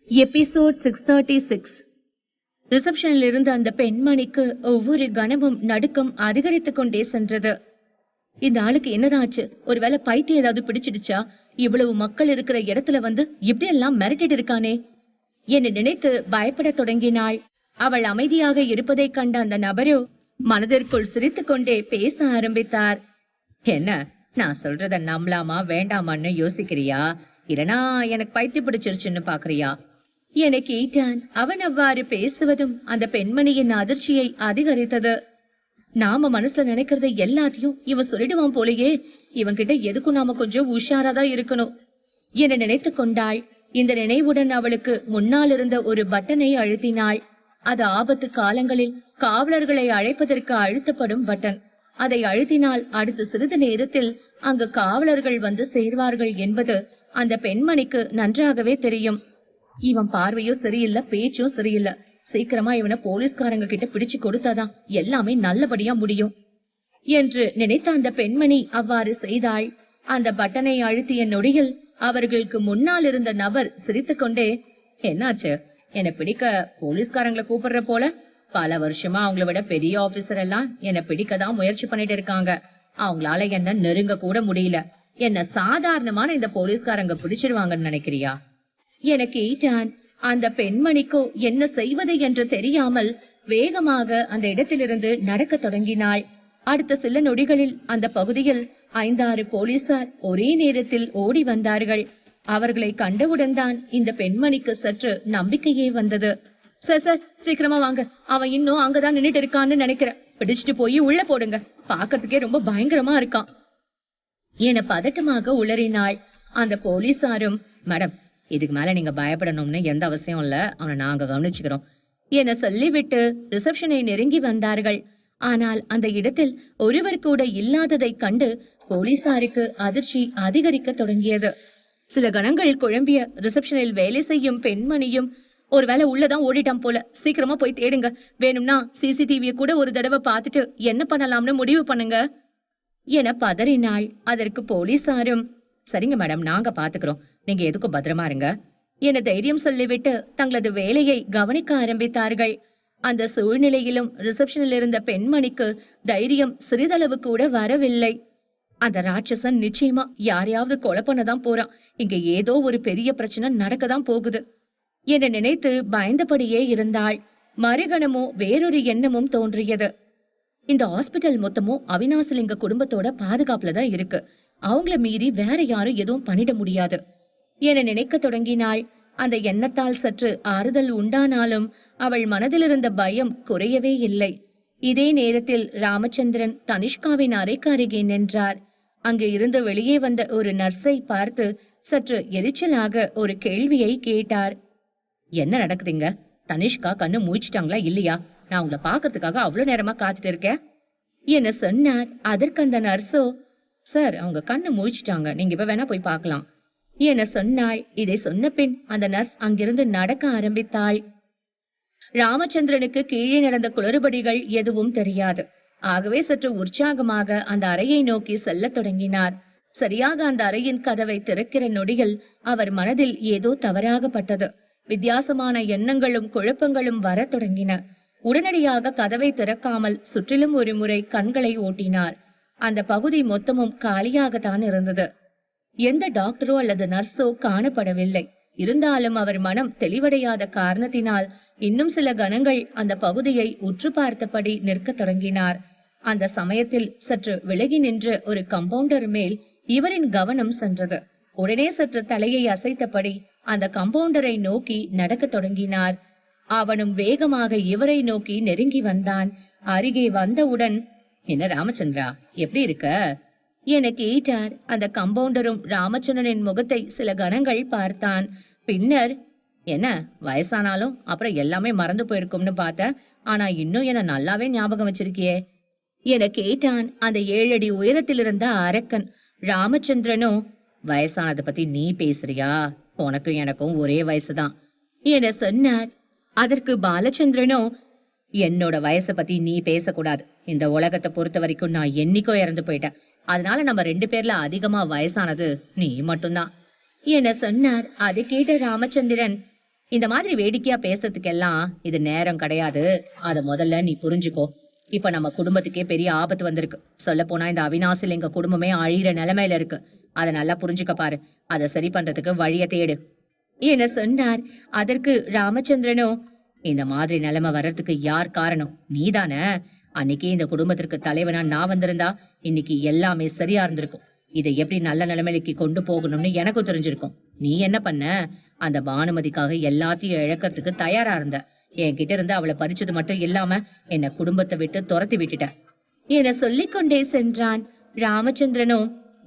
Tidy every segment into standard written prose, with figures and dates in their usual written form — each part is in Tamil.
எபிசோட் 636. ரிசப்ஷனில் இருந்த அந்த பெண்மணிக்கு ஒவ்வொரு கணமும் நடுக்கம் அதிகரித்துக் கொண்டே சென்றது. இந்த ஆளுக்கு என்னதாச்சு? ஒருவேளை பைத்தியம் ஏதாவது பிடிச்சிடுச்சா? இவ்வளவு மக்கள் இருக்கிற இடத்துல வந்து இப்படி எல்லாம் மிரட்டிட்டு இருக்கானே என்று நினைத்து பயப்பட தொடங்கினாள். அவள் அமைதியாக இருப்பதை கண்ட அந்த நபரோ மனதிற்குள் சிரித்துக் கொண்டே பேச ஆரம்பித்தார். என்ன, நான் சொல்றத நம்பலாமா வேண்டாமான்னு யோசிக்கிறியா, இல்லனா எனக்கு பைத்தியம் பிடிச்சிருச்சுன்னு பாக்குறியா என கேட்டான். அவன் அவ்வாறு பேசுவதும் அந்த பெண்மணியின் அதிர்ச்சியை அதிகரித்தது. நாம மனசுல நினைக்கிறத எல்லாத்தையும் இவன் சொல்லிடுவான் போலயே, இவன் கிட்ட எதுக்கும் நாம கொஞ்சம் உஷாராதான் இருக்கணும் என நினைத்து கொண்டாள். இந்த நினைவுடன் அவளுக்கு முன்னால் இருந்த ஒரு பட்டனை அழுத்தினாள். அது ஆபத்து காலங்களில் காவலர்களை அழைப்பதற்கு அழுத்தப்படும் பட்டன். அதை அழுத்தினால் அடுத்த சிறிது நேரத்தில் அங்கு காவலர்கள் வந்து சேர்வார்கள் என்பது அந்த பெண்மணிக்கு நன்றாகவே தெரியும். இவன் பார்வையும் சரியில்லை, பேச்சும் சரியில்லை. சீக்கிரமா இவனை போலீஸ்காரங்க கிட்ட பிடிச்சு கொடுத்தாதான் எல்லாமே நல்லபடியா முடியும் என்று நினைத்த அந்த பெண்மணி அவ்வாறு செய்தாள். அந்த பட்டனை அழுத்திய நொடியில் அவர்களுக்கு முன்னால் இருந்த நபர் சிரித்துக்கொண்டே, என்னாச்சு, என்னை பிடிக்க போலீஸ்காரங்களை கூப்பிடுற போல? பல வருஷமா அவங்கள விட பெரிய ஆபீசர் எல்லாம் என்னை பிடிக்கதான் முயற்சி பண்ணிட்டு இருக்காங்க. அவங்களால என்ன நெருங்க கூட முடியல. என்ன சாதாரணமான இந்த போலீஸ்காரங்க பிடிச்சிருவாங்கன்னு நினைக்கிறியா என கேட்டான். அந்த பெண்மணிக்கோ என்ன செய்வது என்று தெரியாமல் வேகமாக அந்த இடத்திலிருந்து நடக்க தொடங்கினாள். அடுத்த சில நொடிகளில் அந்த பகுதியில் 5-6 போலீசார் ஒரே நேரத்தில் ஓடி வந்தார்கள். அவர்களை கண்டவுடன் தான் இந்த பெண்மணிக்கு சற்று நம்பிக்கையே வந்தது. சார் சார், சீக்கிரமா வாங்க, அவன் இன்னும் அங்கதான் நின்னுட்டு இருக்கான்னு நினைக்கிறேன். பிடிச்சிட்டு போய் உள்ள போடுங்க, பாக்கிறதுக்கே ரொம்ப பயங்கரமா இருக்கான் என பதட்டமாக உளறினாள். அந்த போலீசாரும், மேடம், இதுக்கு மேல நீங்க பயப்படணும்னு எந்த அவசியம் இல்ல, அவனை நாங்க கவனிச்சுக்கிறோம் என சொல்லிவிட்டு ரிசப்ஷனை நெருங்கி வந்தார்கள். ஆனால் அந்த இடத்தில் ஒருவர் கூட இல்லாததை கண்டு போலீசாருக்கு அதிர்ச்சி அதிகரிக்க தொடங்கியது. சில கணங்கள் குழம்பிய ரிசப்ஷனில் வேலை செய்யும் பெண்மணியும், ஒருவேளை உள்ளதான் ஓடிட்டான் போல, சீக்கிரமா போய் தேடுங்க, வேணும்னா சிசிடிவியை கூட ஒரு தடவை பார்த்துட்டு என்ன பண்ணலாம்னு முடிவு பண்ணுங்க என பதறினாள். அதற்கு போலீசாரும், சரிங்க மேடம், நாங்க பாத்துக்கிறோம், நீங்க எதுக்கும் பத்திரமா இருங்க என தைரியம் சொல்லிவிட்டு தங்களது வேலையை கவனிக்க ஆரம்பித்தார்கள். அந்த சூழ்நிலையிலும் ரிசப்ஷனில் இருந்த பெண்மணிக்கு தைரியம் சிறிதளவு கூட வரவில்லை. அந்த ராட்சசன் நிச்சயமா யாரையாவது கொலை பண்ணதான் போறான், இங்க ஏதோ ஒரு பெரிய பிரச்சனை நடக்கதான் போகுது என நினைத்து பயந்தபடியே இருந்தாள். மறுகணமோ வேறொரு எண்ணமும் தோன்றியது. இந்த ஹாஸ்பிட்டல் மொத்தமும் அவினாசிலிங்க குடும்பத்தோட பாதுகாப்புலதான் இருக்கு, அவங்கள மீறி வேற யாரும் எதுவும் பண்ணிட முடியாது என நினைக்க தொடங்கினாள். அந்த எண்ணத்தால் சற்று ஆறுதல் உண்டானாலும் அவள் மனதிலிருந்த பயம் குறையவே இல்லை. இதே நேரத்தில் ராமச்சந்திரன் தனிஷ்காவின் அறைக்கு அருகே நின்றார். அங்கு இருந்து வெளியே வந்த ஒரு நர்ஸை பார்த்து சற்று எரிச்சலாக ஒரு கேள்வியை கேட்டார். என்ன நடக்குதுங்க? தனிஷ்கா கண்ணு மூழ்கிட்டாங்களா இல்லையா? நான் உங்களை பாக்கிறதுக்காக அவ்வளவு நேரமா காத்துட்டு இருக்கேன் என சொன்னார். அதற்கு அந்த நர்ஸோ, சார், அவங்க கண்ணு முழிச்சிட்டாங்க, நீங்க இப்ப வேணா போய் பார்க்கலாம் என சொன்னாள். இதை சொன்ன பின் அந்த நர்ஸ் அங்கிருந்து நடக்க ஆரம்பித்தாள். ராமச்சந்திரனுக்கு கீழே நடந்த குளறுபடிகள் எதுவும் தெரியாது. ஆகவே சற்று உற்சாகமாக அந்த அறையை நோக்கி செல்ல தொடங்கினார். சரியாக அந்த அறையின் கதவை திறக்கிற நொடியில் அவர் மனதில் ஏதோ தவறாகப்பட்டது. வித்தியாசமான எண்ணங்களும் குழப்பங்களும் வர தொடங்கின. உடனடியாக கதவை திறக்காமல் சுற்றிலும் ஒரு முறை கண்களை ஓட்டினார். அந்த பகுதி மொத்தமும் காலியாகத்தான் இருந்தது. எந்த டாக்டரோ அல்லது நர்ஸோ காணப்படவில்லை. இருந்தாலும் அவர் மனம் தெளிவடையாத காரணத்தினால் இன்னும் சில கணங்கள் அந்த பகுதியை உற்று பார்த்தபடி நிற்க தொடங்கினார். அந்த சமயத்தில் சற்று விலகி நின்ற ஒரு கம்பவுண்டர் மேல் இவரின் கவனம் சென்றது. உடனே சற்று தலையை அசைத்தபடி அந்த கம்பவுண்டரை நோக்கி நடக்க தொடங்கினார். அவனும் வேகமாக இவரை நோக்கி நெருங்கி வந்தான். அருகே வந்தவுடன், என்ன ராமச்சந்திரா, எப்படி இருக்க என கேட்டார். அந்த கம்பவுண்டரும் ராமச்சந்திரனின் முகத்தை சில கணங்கள் பார்த்தான். பின்னர், என்ன வயசானாலும் அப்புறம் எல்லாமே மறந்து போயிருக்கும்னு பார்த்த, ஆனா இன்னும் என்ன நல்லாவே ஞாபகம் வச்சிருக்கியே என கேட்டான் அந்த 7 அடி உயரத்தில் இருந்த அரக்கன். ராமச்சந்திரனும், வயசானதை பத்தி நீ பேசுறியா? உனக்கும் எனக்கும் ஒரே வயசுதான் என சொன்னார். அதற்கு பாலச்சந்திரனும், என்னோட வயசை பத்தி நீ பேசக்கூடாது, இந்த உலகத்தை பொறுத்த வரைக்கும் நான் என்னைக்கோ இறந்து போயிட்டேன், அதனால நம்ம 2 பேர்ல அதிகமா வயசானது நீ மட்டும்தான் என சொன்னார். அதை கேட்ட ராமச்சந்திரன், இந்த மாதிரி வேடிக்கையா பேசுறதுக்கெல்லாம் இது நேரம் கிடையாது. அத முதல்ல நீ புரிஞ்சுக்கோ. இப்ப நம்ம குடும்பத்துக்கே பெரிய ஆபத்து வந்திருக்கு. சொல்ல போனா இந்த அவினாசில எங்க குடும்பமே அழியிற நிலைமையில இருக்கு. அத நல்லா புரிஞ்சுக்க பாரு. அத சரி பண்றதுக்கு வழிய தேடு என சொன்னார். அதற்கு ராமச்சந்திரனோ, இந்த மாதிரி நிலைமை வர்றதுக்கு யார் காரணம்? நீதானே. அன்னைக்கே இந்த குடும்பத்திற்கு தலைவனா நான் வந்திருந்தா இன்னைக்கு எல்லாமே சரியா இருந்திருக்கும். இதை எப்படி நல்ல நிலைமைக்கு கொண்டு போகணும்னு எனக்கும் தெரிஞ்சிருக்கும். நீ என்ன பண்ண? அந்த பானுமதிக்காக எல்லாத்தையும் இழக்கிறதுக்கு தயாரா இருந்த. என்கிட்ட இருந்து அவளை பறிச்சது மட்டும் இல்லாம என்ன குடும்பத்தை விட்டு துரத்தி விட்டுட்ட என சொல்லிக் கொண்டே சென்றான். ராமச்சந்திரனோ,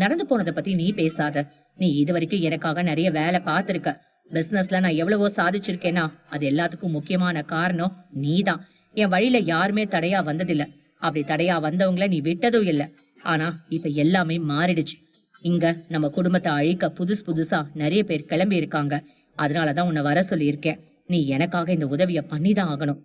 நடந்து போனதை பத்தி நீ பேசாத. நீ இதுவரைக்கும் எனக்காக நிறைய வேலை பார்த்திருக்க. பிசினஸ்ல நான் எவ்வளவோ சாதிச்சிருக்கேனா அது எல்லாத்துக்கும் முக்கியமான காரணம் நீதான். என் வழியில யாருமே தடையா வந்ததில்ல. அப்படி தடையா வந்தவங்கள நீ விட்டதும் இல்ல. ஆனா இப்ப எல்லாமே மாறிடுச்சு. இங்க நம்ம குடும்பத்தை அழிக்க புதுசா நிறைய பேர் கிளம்பி இருக்காங்க. அதனாலதான் உன்னை வர சொல்லி இருக்கேன். நீ எனக்காக இந்த உதவிய பண்ணிதான் ஆகணும்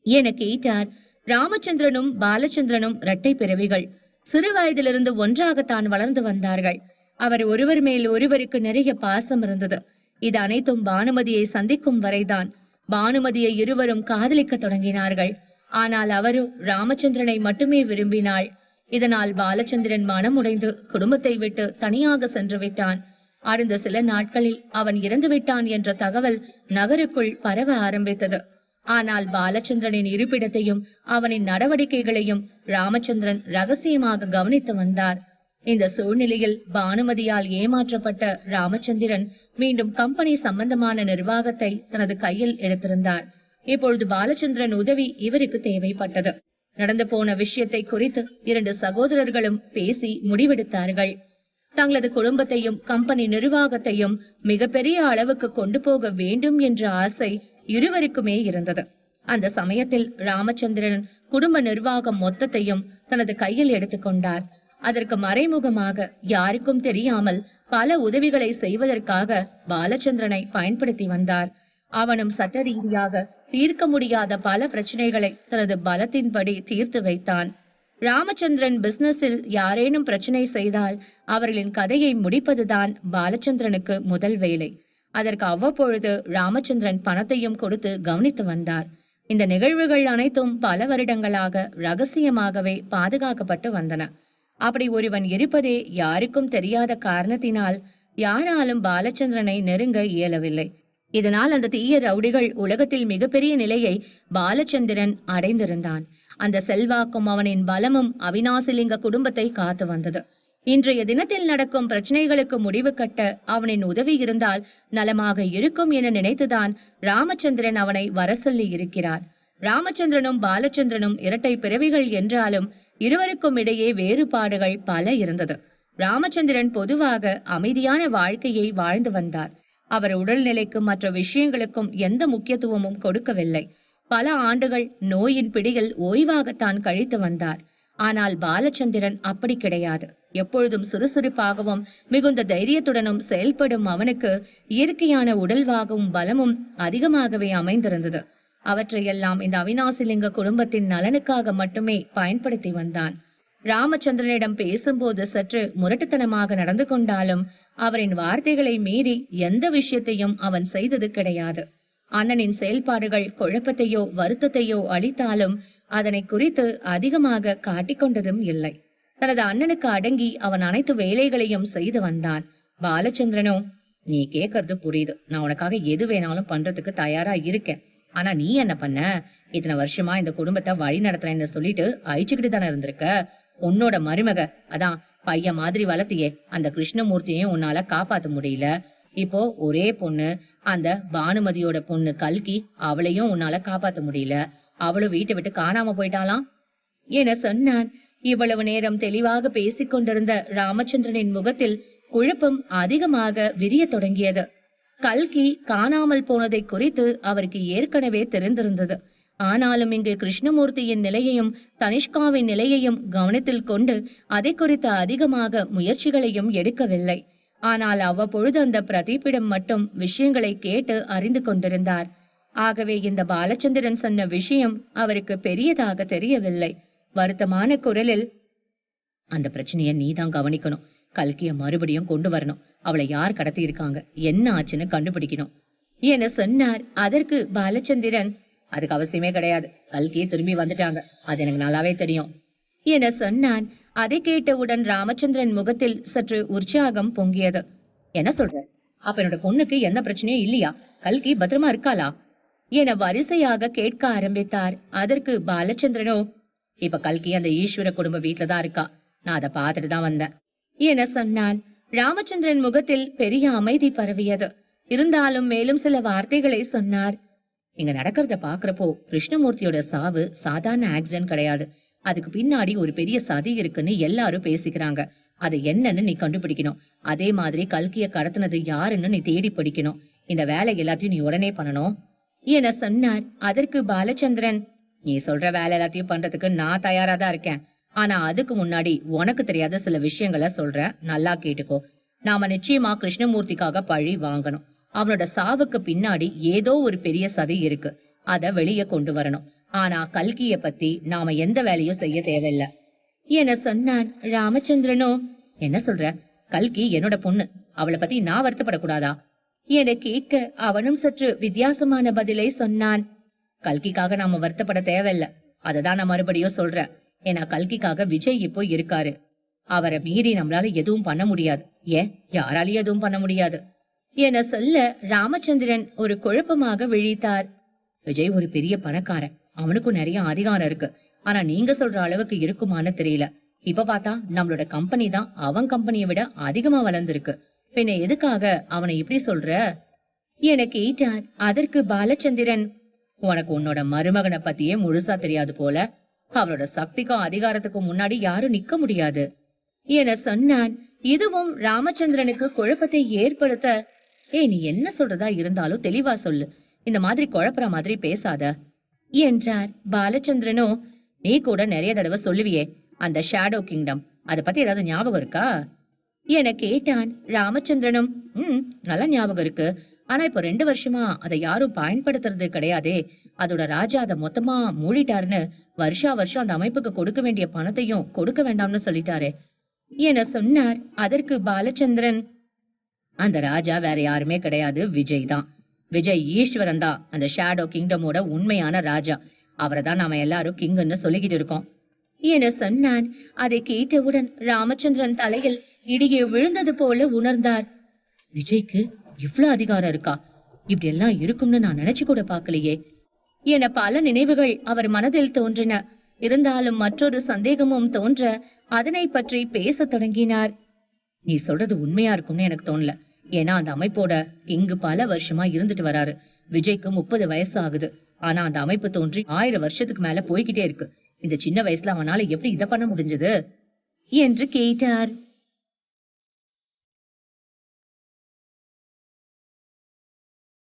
என கேட்டார். ராமச்சந்திரனும் பாலச்சந்திரனும் இரட்டை பிறவிகள். சிறு வயதிலிருந்து ஒன்றாகத்தான் வளர்ந்து வந்தார்கள். அவர் ஒருவர் மேல் ஒருவருக்கு நிறைய பாசம் இருந்தது. இது அனைத்தும் பானுமதியை சந்திக்கும் வரைதான். பானுமதியை இருவரும் காதலிக்க தொடங்கினார்கள். ஆனால் அவரு ராமச்சந்திரனை மட்டுமே விரும்பினாள். இதனால் பாலச்சந்திரன் மனம் உடைந்து குடும்பத்தை விட்டு தனியாக சென்று விட்டான். அடுத்த சில நாட்களில் அவன் இறந்து விட்டான் என்ற தகவல் நகருக்குள் பரவ ஆரம்பித்தது. ஆனால் பாலச்சந்திரனின் இருப்பிடத்தையும் அவனின் நடவடிக்கைகளையும் ராமச்சந்திரன் ரகசியமாக கவனித்து வந்தார். இந்த சூழ்நிலையில் பானுமதியால் ஏமாற்றப்பட்ட ராமச்சந்திரன் மீண்டும் கம்பெனி சம்பந்தமான நிர்வாகத்தை தனது கையில் எடுத்திருந்தார். இப்பொழுது பாலச்சந்திரன் உதவி இவருக்கு தேவைப்பட்டது. நடந்து போன விஷயத்தை குறித்து இரண்டு சகோதரர்களும் பேசி முடிவெடுத்தார்கள். தங்களது குடும்பத்தையும் கம்பெனி நிர்வாகத்தையும் மிகப்பெரிய அளவுக்கு கொண்டு போக வேண்டும் என்ற ஆசை இருவருக்குமே இருந்தது. அந்த சமயத்தில் ராமச்சந்திரன் குடும்ப நிர்வாகம் மொத்தத்தையும் தனது கையில் எடுத்துக்கொண்டார். அதற்கு மறைமுகமாக யாருக்கும் தெரியாமல் பல உதவிகளை செய்வதற்காக பாலச்சந்திரனை பயன்படுத்தி வந்தார். அவனும் சட்ட ரீதியாக தீர்க்க முடியாத பல பிரச்சனைகளை தனது பலத்தின்படி தீர்த்து வைத்தான். ராமச்சந்திரன் பிசினஸில் யாரேனும் பிரச்சனை செய்தால் அவர்களின் கதையை முடிப்பதுதான் பாலச்சந்திரனுக்கு முதல் வேலை. அதற்கு அவ்வப்பொழுது ராமச்சந்திரன் பணத்தையும் கொடுத்து கவனித்து வந்தார். இந்த நிகழ்வுகள் அனைத்தும் பல வருடங்களாக ரகசியமாகவே பாதுகாக்கப்பட்டு வந்தன. அப்படி ஒருவன் இருப்பதே யாருக்கும் தெரியாத காரணத்தினால் யாராலும் பாலச்சந்திரனை நெருங்க இயலவில்லை. இதனால் அந்த தீய ரவுடிகள் உலகத்தில் மிகப்பெரிய நிலையை பாலச்சந்திரன் அடைந்திருந்தான். அந்த செல்வாக்கும் அவனின் பலமும் அவினாசிலிங்க குடும்பத்தை காத்து வந்தது. இன்றைய தினத்தில் நடக்கும் பிரச்சனைகளுக்கு முடிவு கட்ட அவனின் உதவி இருந்தால் நலமாக இருக்கும் என நினைத்துதான் ராமச்சந்திரன் அவனை வர சொல்லி இருக்கிறார். ராமச்சந்திரனும் பாலச்சந்திரனும் இரட்டை பிறவிகள் என்றாலும் இருவருக்கும் இடையே வேறுபாடுகள் பல இருந்தது. ராமச்சந்திரன் பொதுவாக அமைதியான வாழ்க்கையை வாழ்ந்து வந்தார். அவர் உடல்நிலைக்கும் மற்ற விஷயங்களுக்கும் எந்த முக்கியத்துவமும் கொடுக்கவில்லை. பல ஆண்டுகள் நோயின் பிடியில் ஓய்வாகத்தான் கழித்து வந்தார். ஆனால் பாலச்சந்திரன் அப்படி கிடையாது. எப்பொழுதும் சுறுசுறுப்பாகவும் மிகுந்த தைரியத்துடனும் செயல்படும் அவனுக்கு இயற்கையான உடல்வாகவும் பலமும் அதிகமாகவே அமைந்திருந்தது. அவற்றையெல்லாம் இந்த அவினாசிலிங்க குடும்பத்தின் நலனுக்காக மட்டுமே பயன்படுத்தி வந்தான். ராமச்சந்திரனிடம் பேசும்போது சற்று முரட்டுத்தனமாக நடந்து கொண்டாலும் அவரின் வார்த்தைகளை மீறி எந்த விஷயத்தையும் அவன் செய்தது கிடையாது. அண்ணனின் செயல்பாடுகள் குழப்பத்தையோ வருத்தத்தையோ அளித்தாலும் அதனை குறித்து அதிகமாக காட்டிக்கொண்டதும் இல்லை. தனது அண்ணனுக்கு அடங்கி அவன் அனைத்து வேலைகளையும் செய்து வந்தான். பாலச்சந்திரனோ, நீ கேட்கறது புரியுது. நான் உனக்காக எது வேணாலும் பண்றதுக்கு தயாரா இருக்கேன். ஆனா நீ என்ன பண்ண? இத்தனை வருஷமா இந்த குடும்பத்தை வழி நடத்துறேன்னு சொல்லிட்டு அழிச்சுக்கிட்டு தானே இருந்திருக்க. உன்னோட மருமக, அதான் பையன் மாதிரி வளர்த்தியே அந்த கிருஷ்ணமூர்த்தியையும் உன்னால காப்பாத்த முடியல. இப்போ ஒரே பொண்ணு, அந்த பானுமதியோட பொண்ணு கல்கி, அவளையும் உன்னால காப்பாத்த முடியல. அவளும் வீட்டை விட்டு காணாம போயிட்டாலாம் என சொன்னான். இவ்வளவு நேரம் தெளிவாக பேசிக் கொண்டிருந்த ராமச்சந்திரனின் முகத்தில் குழப்பம் அதிகமாக விரிய தொடங்கியது. கல்கி காணாமல் போனதை குறித்து அவருக்கு ஏற்கனவே தெரிந்திருந்தது. ஆனாலும் இங்கு கிருஷ்ணமூர்த்தியின் நிலையையும் தனிஷ்காவின் நிலையையும் கவனத்தில் கொண்டு அதை குறித்து அதிகமாக முயற்சிகளையும் எடுக்கவில்லை. ஆனால் அவ்வப்பொழுது அந்த பிரதீப்பிடம் மட்டும் விஷயங்களை கேட்டு அறிந்து கொண்டிருந்தார். ஆகவே இந்த பாலச்சந்திரன் சொன்ன விஷயம் அவருக்கு பெரியதாக தெரியவில்லை. வருத்தமான குரலில், அந்த பிரச்சனைய நீதான் கவனிக்கணும். கல்கிய மறுபடியும் கொண்டு வரணும். அவளை யார் கடத்தி இருக்காங்க, என்ன ஆச்சுன்னு கண்டுபிடிக்கணும் என சொன்னார். அதற்கு பாலச்சந்திரன், அதுக்கு அவசியமே கிடையாது, கல்கி திரும்பி வந்துட்டாங்க, அது எனக்கு நல்லாவே தெரியும் என சொன்னான். அதை கேட்டவுடன் ராமச்சந்திரன் முகத்தில் சற்று உற்சாகம் பொங்கியது. என்ன சொல்ற? அப்ப என்னோட பொண்ணுக்கு எந்த பிரச்சனையும் இல்லையா? கல்கி பத்திரமா இருக்காளா என வரிசையாக கேட்க ஆரம்பித்தார். அதற்கு பாலச்சந்திரனோ, இப்ப கல்கி அந்த ஈஸ்வர குடும்ப வீட்டுலதான் இருக்கா, நான் அதை பார்த்துட்டு தான் வந்தேன் என சொன்னான். ராமச்சந்திரன் முகத்தில் பெரிய அமைதி பரவியது. இருந்தாலும் மேலும் சில வார்த்தைகளை சொன்னார். இங்க நடக்கிறத பாக்குறப்போ கிருஷ்ணமூர்த்தியோட சாவு சாதாரண ஆக்சிடென்ட் கிடையாது, அதுக்கு பின்னாடி ஒரு பெரிய சதி இருக்குன்னு எல்லாரும் பேசிக்கிறாங்க. அது என்னன்னு நீ கண்டுபிடிக்கணும். அதே மாதிரி கல்கிய கடத்தினது யாருன்னு நீ தேடி பிடிக்கணும். இந்த வேலை எல்லாத்தையும் நீ உடனே பண்ணணும் என சொன்னார். அதற்கு பாலச்சந்திரன், நீ சொல்ற வேலை எல்லாத்தையும் பண்றதுக்கு நான் தயாரா தான் இருக்கேன். ஆனா அதுக்கு முன்னாடி உனக்கு தெரியாத சில விஷயங்களை சொல்றேன், நல்லா கேட்டுக்கோ. நாம நிச்சயமா கிருஷ்ணமூர்த்திக்காக பழி வாங்கணும். அவனோட சாவுக்கு பின்னாடி ஏதோ ஒரு பெரிய சதி இருக்கு, அத வெளியே கொண்டு வரணும். ஆனா கல்கிய பத்தி நாம எந்த வேலையும் செய்ய தேவையில்லை என சொன்னான். ராமச்சந்திரனோ, என்ன சொல்ற? கல்கி என்னோட பொண்ணு, அவளை பத்தி நான் வருத்தப்படக்கூடாதா என கேட்க அவனும் சற்று வித்தியாசமான பதிலை சொன்னான். கல்கிக்காக நாம வருத்தப்பட தேவையில்ல, அததான் நான் மறுபடியும் சொல்றேன். ஏன்னா கல்கிக்காக விஜய் இப்போ இருக்காரு, அவரை மீறி நம்மளால எதுவும் பண்ண முடியாது, ஏன் யாராலையும் எதுவும் பண்ண முடியாது என சொல்ல ராமச்சந்திரன் ஒரு குழப்பமாக விழித்தார். விஜய் ஒரு பெரிய பணக்காரன், அவனுக்கும் நிறைய அதிகாரம் இருக்கு. ஆனா நீங்க சொல்ற அளவுக்கு இருக்குமான்னு தெரியல. இப்ப பார்த்தா நம்மளோட கம்பெனி தான் அவன் கம்பெனியை விட அதிகமா வளர்ந்துருக்கு. பின்ன எதுக்காக அவனை இப்படி சொல்ற என கேட்டார். அதற்கு பாலச்சந்திரன், உனக்கு உன்னோட மருமகனை பத்தியே முழுசா தெரியாது போல. அவரோட சக்திக்கும் அதிகாரத்துக்கும் முன்னாடி யாரும் நிக்க முடியாது என சொன்னான். இதுவும் ராமச்சந்திரனுக்கு குழப்பத்தை ஏற்படுத்த, ஏய் நீ என்ன சொல்றதா இருந்தாலும் தெளிவா சொல்லு, இந்த மாதிரி குழப்பற மாதிரி பேசாத என்றார். பாலச்சந்திரனோ, நீ கூட நிறைய தடவை சொல்லுவியே அந்த ஷேடோ கிங்டம், அத பத்தி ஏதாவது ஞாபகம் இருக்கா என கேட்டான். ராமச்சந்திரனும், நல்ல ஞாபகம் இருக்கு. ஆனா இப்ப 2 வருஷமா அதை யாரும் பயன்படுத்துறது கிடையாதே. அதோட ராஜா அதை மொத்தமா மூடிட்டாருன்னு வருஷா வருஷம் அந்த அமைப்புக்கு கொடுக்க வேண்டிய பணத்தையும் கொடுக்க வேண்டாம்னு சொல்லிட்டாரே என சொன்னார். அதற்கு பாலச்சந்திரன், அந்த ராஜா வேற யாருமே கிடையாது, விஜய் தான். விஜய் ஈஸ்வரன் தான் அந்த ஷேடோ கிங்டமோட உண்மையான ராஜா. அவரை தான் நாம எல்லாரும் கிங்குன்னு சொல்லிக்கிட்டு இருக்கோம் என சொன்னான். அதை கேட்டவுடன் ராமச்சந்திரன் தலையில் இடியே விழுந்தது போல உணர்ந்தார். விஜய்க்கு இவ்ளோ அதிகாரம் இருக்கா? இப்படி எல்லாம் இருக்கும்னு நான் நினைச்சு கூட பாக்கலையே என பல நினைவுகள் அவர் மனதில் தோன்றின. இருந்தாலும் மற்றொரு சந்தேகமும் தோன்ற அதனை பற்றி பேச தொடங்கினார். நீ சொல்றது உண்மையா இருக்கும்னு எனக்கு தோணல. ஏன்னா அந்த அமைப்போட கிங்கு பல வருஷமா இருந்துட்டு வராரு. விஜய்க்கு 30 வயசு ஆகுது. ஆனா அந்த அமைப்பு தோன்றி 1000 வருஷத்துக்கு மேல போய்கிட்டே இருக்கு. இந்த சின்ன வயசுல அவனால எப்படி இதை பண்ண முடிஞ்சது என்று கேட்டார்.